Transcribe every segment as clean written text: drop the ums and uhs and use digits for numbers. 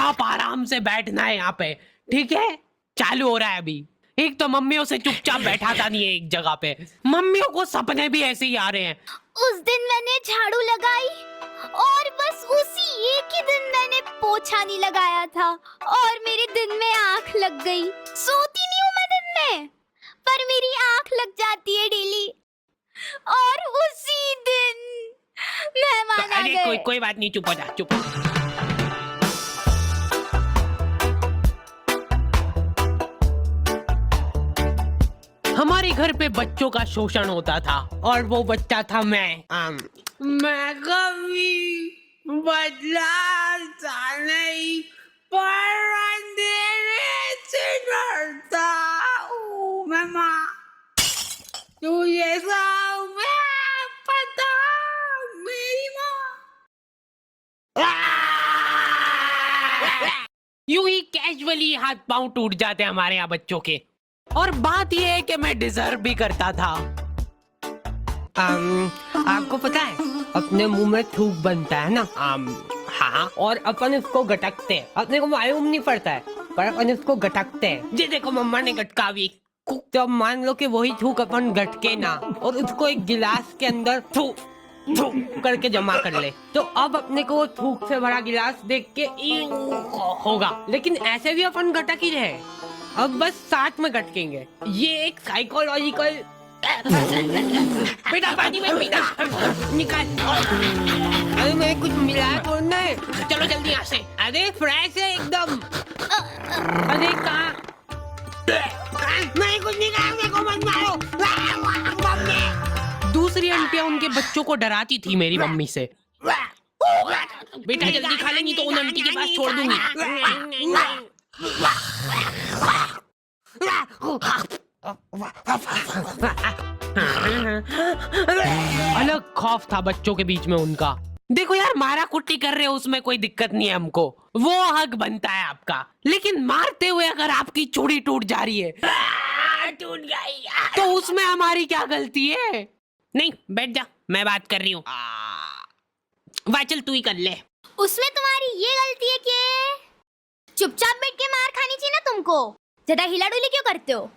चुपचाप आराम से बैठना है यहाँ पे, ठीक है? चालू हो रहा है अभी। एक तो मम्मियों से चुपचाप बैठाता नहीं है एक जगह पे, मम्मियों को सपने भी ऐसे ही आ रहे हैं। उस दिन मैंने झाड़ू लगाई और बस उसी एक ही दिन मैंने पोछा नहीं लगाया था और मेरे दिन में आंख लग गई। सोती नहीं हूँ मैं दिन में, पर मेरी आंख लग जाती है डेली और उसी दिन मेहमान आ गए। कोई बात नहीं, चुप हो जा, चुप। हमारे घर पे बच्चों का शोषण होता था और वो बच्चा था मैं कभी बदलाता नहीं, पर अंधेरे से डरता हूँ। मैं माँ तुझे सब पता, मेरी माँ। यूं ही कैजुअली हाथ पांव टूट जाते हैं हमारे यहाँ बच्चों के। और बात यह है कि मैं डिजर्व भी करता था। आपको पता है अपने मुंह में थूक बनता है ना? हाँ, और अपन इसको गटकते हैं। अपने को मालूम नहीं पड़ता है, पर अपन इसको गटकते हैं। जी देखो मम्मा ने गटकावी। तो अब मान लो कि वही थूक अपन गटके ना और उसको एक गिलास के अंदर थूक करके जमा कर ले, तो अब अपने को वो थूक से भरा गिलास देख के होगा। लेकिन ऐसे भी अपन गटक ही रहे, अब बस साथ में गटकेंगे। ये एक साइकोलॉजिकल। बेटा पानी में पीना निकाल। अरे मैं कुछ मिलाया तो नहीं। चलो जल्दी यहाँ से। अरे फ्रेश है एकदम। अरे कहाँ? मैं कुछ नहीं कहा, मेरे को मत मारो। दूसरी आंटियां उनके बच्चों को डराती थी मेरी मम्मी से। बेटा जल्दी खा ले, नहीं तो उन आंटी के पास छोड़ दूंगी। अलग खौफ था बच्चों के बीच में उनका। देखो यार, मारा कुट्टी कर रहे हो उसमें कोई दिक्कत नहीं है हमको, वो हक बनता है आपका। लेकिन मारते हुए अगर आपकी चूड़ी टूट जा रही है, टूट गई, तो उसमें हमारी क्या गलती है? नहीं, बैठ जा, मैं बात कर रही हूँ। वाह चल तू ही कर ले। उसमें तुम्हारी ये गलती है कि चुपचाप बैठ के मार खानी चाहिए ना तुमको। ज्यादा हिला डुली क्यों करते हो?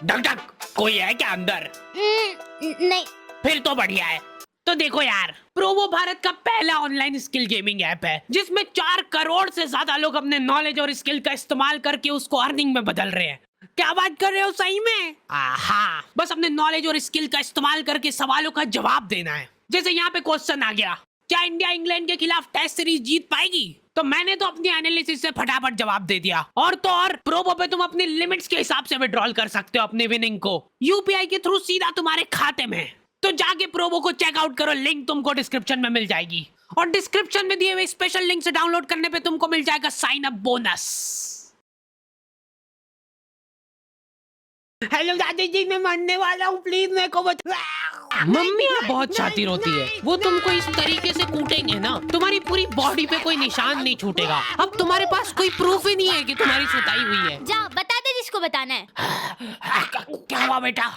डक डक, कोई है क्या अंदर? नहीं। फिर तो बढ़िया है। तो देखो यार, प्रोवो भारत का पहला ऑनलाइन स्किल गेमिंग ऐप है जिसमें 4 करोड़ से ज्यादा लोग अपने नॉलेज और स्किल का इस्तेमाल करके उसको अर्निंग में बदल रहे हैं। क्या बात कर रहे हो सही में? हाँ, बस अपने नॉलेज और स्किल का इस्तेमाल करके सवालों का जवाब देना है। जैसे यहाँ पे क्वेश्चन आ गया, क्या इंडिया इंग्लैंड के खिलाफ टेस्ट सीरीज जीत पाएगी? तो मैंने तो अपनी एनालिसिस से फटाफट जवाब दे दिया। और तो और प्रोबो पे तुम अपनी लिमिट्स के हिसाब से विड्रॉल कर सकते हो अपनी विनिंग को यूपीआई के थ्रू सीधा तुम्हारे खाते में। तो जाके प्रोबो को चेकआउट करो, लिंक तुमको डिस्क्रिप्शन में मिल जाएगी। और डिस्क्रिप्शन में दिए हुए स्पेशल लिंक से डाउनलोड करने पे तुमको मिल जाएगा साइन अप बोनस। हेलो दादी जी, मैं मरने वाला हूँ, प्लीज मेरे को बचा। मम्मी बहुत शातिर होती है, वो तुमको इस तरीके से कूटेंगे ना तुम्हारी पूरी बॉडी पे कोई निशान नहीं छूटेगा। अब तुम्हारे पास कोई प्रूफ ही नहीं है कि तुम्हारी सुताई हुई है। जा बता दे जिसको बताना है। क्या हुआ बेटा?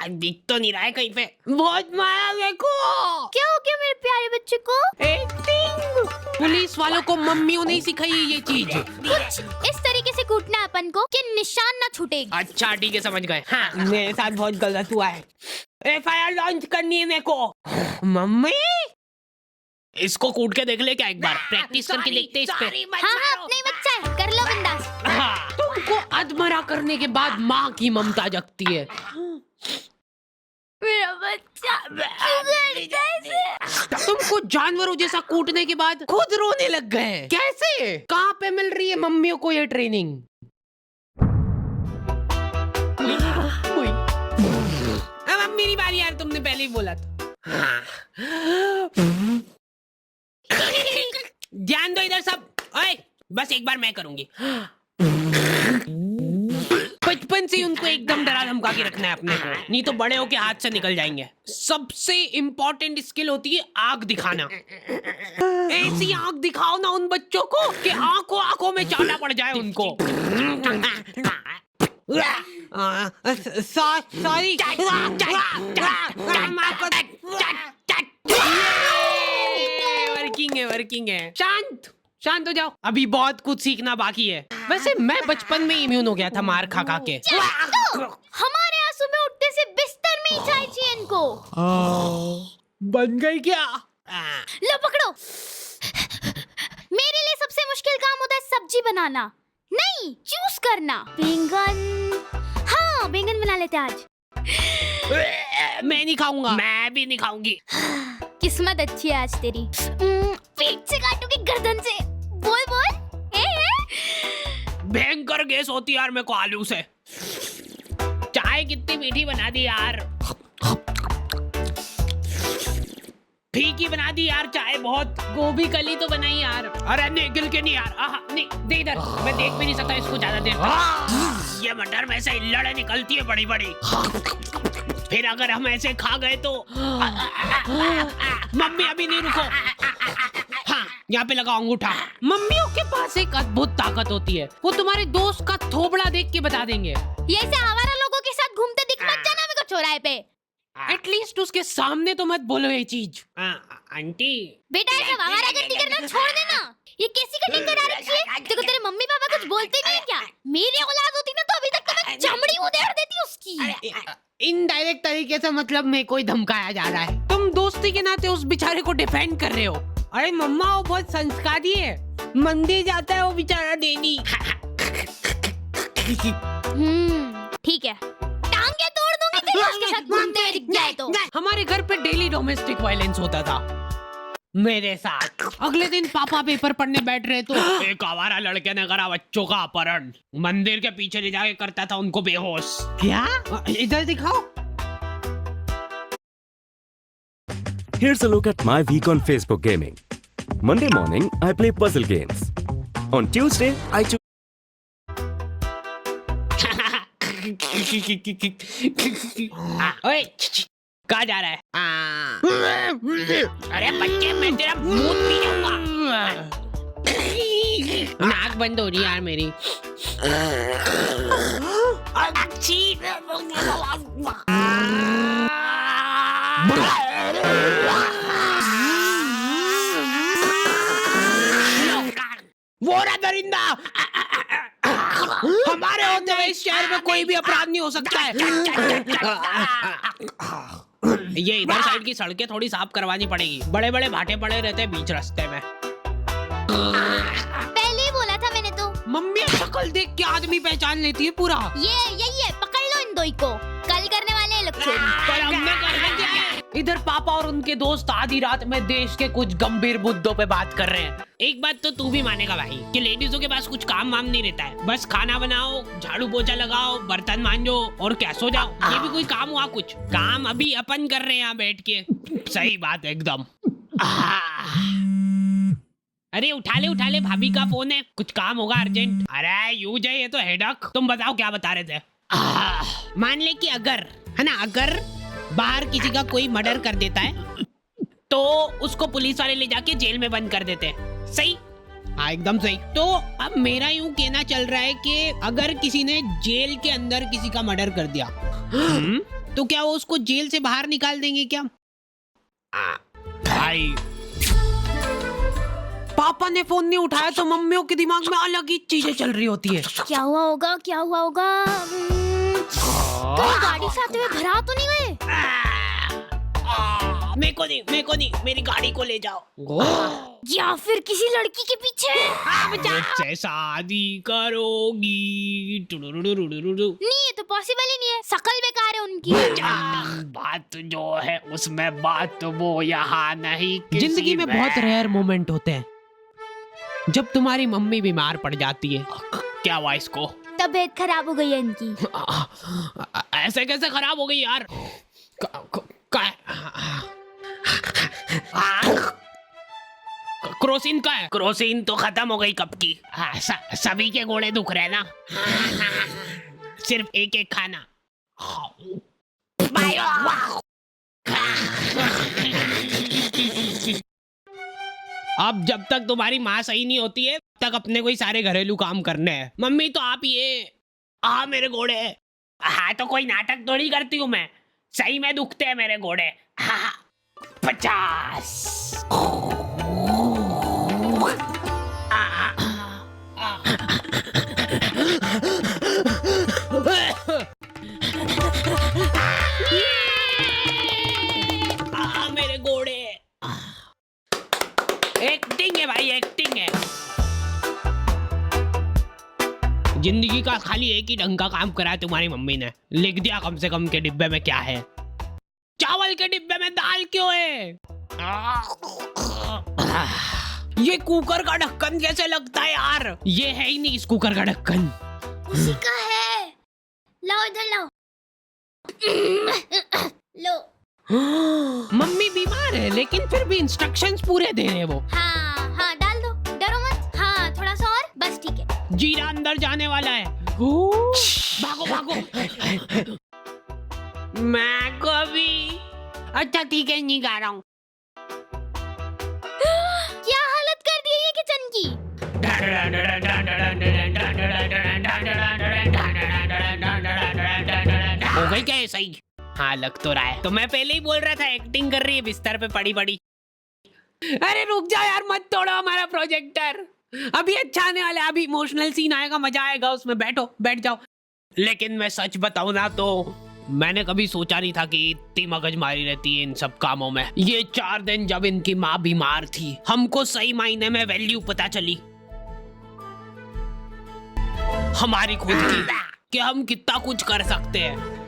दिख तो नहीं रहा है कहीं पे। बहुत मारा मेरे को। क्या हो गया मेरे प्यारे बच्चे को? एक्टिंग। पुलिस वालों को मम्मियों नहीं सिखाई ये चीज। कुछ इस तरीके से कूटना अपन को कि निशान ना छूटेगी। अच्छा ठीक है, समझ गए। हाँ, मेरे साथ बहुत गलत हुआ है। एफआईआर लॉन्च करनी है मेरे को। मम्मी इसको कूट के देख ले क्या एक बार? प्रैक्टिस करके देखते इस पे। हाँ, अपने ही बच्चा है, कर लो बिंदास। हाँ, तुमको अधमरा करने के बाद माँ की ममता जगती है। मेरा बच्चा तुमको जानवरों जैसा कूटने के बाद खुद रोने लग गए। कैसे? कहाँ पे मिल रही है मम्मियों को ये ट्रेनिंग? अब मेरी बारी यार, तुमने पहले ही बोला था। ध्यान दो इधर सब। ओए, बस एक बार मैं करूंगी। बचपन से उनको एकदम डरा धमका के रखना है अपने को, नहीं तो बड़े होके हाथ से निकल जाएंगे। सबसे इम्पोर्टेंट स्किल होती है आंख दिखाना। ऐसी आंख दिखाओ ना उन बच्चों को कि आंखों आंखों में चाटा पड़ जाए उनको। सॉरी। वर्किंग है। शांत शांत हो जाओ, अभी बहुत कुछ सीखना बाकी है। वैसे मैं बचपन में इम्यून हो गया था मार खा खा के। हमारे आंसू में उठने से बिस्तर में ही चाय चाहिए इनको। बन गई क्या? लो पकड़ो। मेरे लिए सबसे मुश्किल काम होता है सब्जी बनाना, नहीं चूज करना। बैंगन, हाँ बैंगन बना लेते आज। मैं नहीं खाऊंगा। मैं भी नहीं खाऊंगी। किस्मत अच्छी है आज तेरी। पेट से काटूंगी गर्दन से। बोल बोल। भयंकर गैस होती यार मेरे को आलू से। चाय कितनी मीठी बना दी यार, फीकी बना दी यार चाय बहुत। गोभी कली तो बनाई यार। अरे नहीं गिल के नहीं यार। नहीं दे इधर, मैं देख भी नहीं सकता इसको ज्यादा देर तक। ये मटर में से लड़े निकलती है बड़ी बड़ी, फिर अगर हम ऐसे खा गए तो मम्मी अभी नहीं रुको। हाँ यहाँ पे लगा अंगूठा। मम्मियों के पास एक अद्भुत ताकत होती है, वो तुम्हारे दोस्त का थोबड़ा देख के बता देंगे। ये से आवारा लोगों के साथ घूमते दिख मत जाना मेरे को चौराहे पे। एटलीस्ट उसके सामने तो मत बोलो ये चीज। आंटी बेटा ऐसा आवारा गर्दी करना छोड़ देना। ये कैसी कटिंग करा रखी है? देखो तेरे मम्मी पापा कुछ बोलते नहीं है क्या? मेरी औलाद होती ना तो अभी तक तो मैं चमड़ी उधेड़ देती उसकी। इनडायरेक्ट तरीके से मतलब मेरे को ही धमकाया जा रहा है। तुम दोस्ती के नाते उस बेचारे को डिफेंड कर रहे हो। अरे मम्मा वो बहुत संस्कारी है, मंदिर जाता है वो बेचारा डेली। ठीक है, टांगे तोड़ दूंगी तेरी उसके साथ घूमते हुए दिख जाए तो। हमारे घर पे डेली डोमेस्टिक वायलेंस होता था मेरे साथ। अगले दिन पापा पेपर पढ़ने बैठ रहे तो एक आवारा लड़के ने करा बच्चों का अपहरण, मंदिर के पीछे ले जाके करता था उनको बेहोश। क्या? इधर दिखाओ। Here's a look at my week on Facebook gaming. Monday morning, I play puzzle games. On Tuesday, I choose. ओए कहाँ जा रहा है? अरे बच्चे मैं तेरा मुंह पी जाऊंगा। नाक बंद हो रही यार मेरी। वो रहा दरिंदा। हमारे होते हुए इस शहर में कोई भी अपराध नहीं हो सकता है। ये इधर साइड की सड़कें थोड़ी साफ करवानी पड़ेगी, बड़े बड़े भाटे पड़े रहते हैं बीच रास्ते में। पहले ही बोला था मैंने तो। मम्मी शक्ल देख के आदमी पहचान लेती है पूरा। ये यही है, पकड़ लो इन दोई को, कल करने वाले हैं लोग चोरी। पर हमने करना क्या है? इधर पापा और उनके दोस्त आधी रात में देश के कुछ गंभीर मुद्दों पे बात कर रहे हैं। एक बात तो तू भी मानेगा भाई कि लेडीजों के पास कुछ काम वाम नहीं रहता है, बस खाना बनाओ, झाड़ू पोछा लगाओ, बर्तन मांजो और क्या सो जाओ। ये भी कोई काम हुआ? कुछ काम अभी अपन कर रहे हैं यहाँ बैठ के। सही बात है एकदम। अरे उठा ले भाभी का फोन है, कुछ काम होगा अर्जेंट। अरे यूज है ये तो हेडक। तुम बताओ क्या बता रहे थे? मान ले कि अगर है ना, अगर बाहर किसी का कोई मर्डर कर देता है तो उसको पुलिस वाले ले जाके जेल में बंद कर देते हैं। सही? हाँ एकदम सही। तो अब मेरा यूं कहना चल रहा है कि अगर किसी ने जेल के अंदर किसी का मर्डर कर दिया तो क्या वो उसको जेल से बाहर निकाल देंगे क्या? भाई पापा ने फोन नहीं उठाया तो मम्मियों के दिमाग में अलग ही चीजें चल रही होती है। क्या हुआ होगा? कोई गाड़ी से आते हुए भरा तो नहीं गए? मेरे को नहीं, मेरी गाड़ी को ले जाओ। या फिर किसी लड़की के पीछे? मुझसे शादी करोगी? नहीं, ये तो पॉसिबल ही नहीं है, शकल बेकार है उनकी। बात जो है उसमें बात वो यहाँ नहीं। जिंदगी में बहुत रेयर मोमेंट होते हैं जब तुम्हारी मम्मी बीमार पड़ जाती है। क्या हुआ इसको? तबीयत खराब हो गई है इनकी। ऐसे कैसे खराब हो गई यार? क्रोसिन का है? क्रोसिन तो खत्म हो गई कब की। सभी के गोड़े दुख रहे ना। सिर्फ एक एक खाना। अब जब तक तुम्हारी माँ सही नहीं होती है तक अपने को ही सारे घरेलू काम करने हैं। मम्मी तो आप ये मेरे घोड़े। हाँ तो कोई नाटक थोड़ी करती हूँ मैं, सही में दुखते हैं मेरे घोड़े। 50 एक्टिंग है भाई, एक्टिंग है। जिंदगी का खाली एक ही ढंग का काम करा है तुम्हारी मम्मी ने। लिख दिया कम से कम के डिब्बे में क्या है। चावल के डिब्बे में दाल क्यों है? ये कुकर का ढक्कन कैसे लगता है यार? ये है ही नहीं इस कुकर का ढक्कन। उसी का है। लाओ इधर लाओ। लो। मम्मी बीमार है लेकिन फिर भी इंस्ट्रक्शंस पूरे दे रहे वो। हाँ हाँ डाल दो, डरो मत। हाँ थोड़ा सा और, बस ठीक है। जीरा अंदर जाने वाला है। भागो भागो। मैं को भी। अच्छा ठीक है, नहीं गा रहा हूँ। क्या हालत कर दी है ये किचन की। हो गई क्या ऐसा ही? हाँ लग तो रहा है। तो मैं पहले ही बोल रहा था एक्टिंग कर रही है बिस्तर पे पड़ी पड़ी। अरे रुक जाओ यार, मत तोड़ो हमारा प्रोजेक्टर। अभी अच्छा आने वाला है, अभी इमोशनल सीन आएगा, मजा आएगा उसमें। बैठो, बैठ जाओ। लेकिन मैं सच बताऊं ना तो मैंने कभी सोचा नहीं था कि इतनी मगजमारी रहती है इन सब कामों में। ये 4 दिन जब इनकी माँ बीमार थी, हमको सही मायने में वैल्यू पता चली हमारी खुद की, कि हम कितना कुछ कर सकते हैं।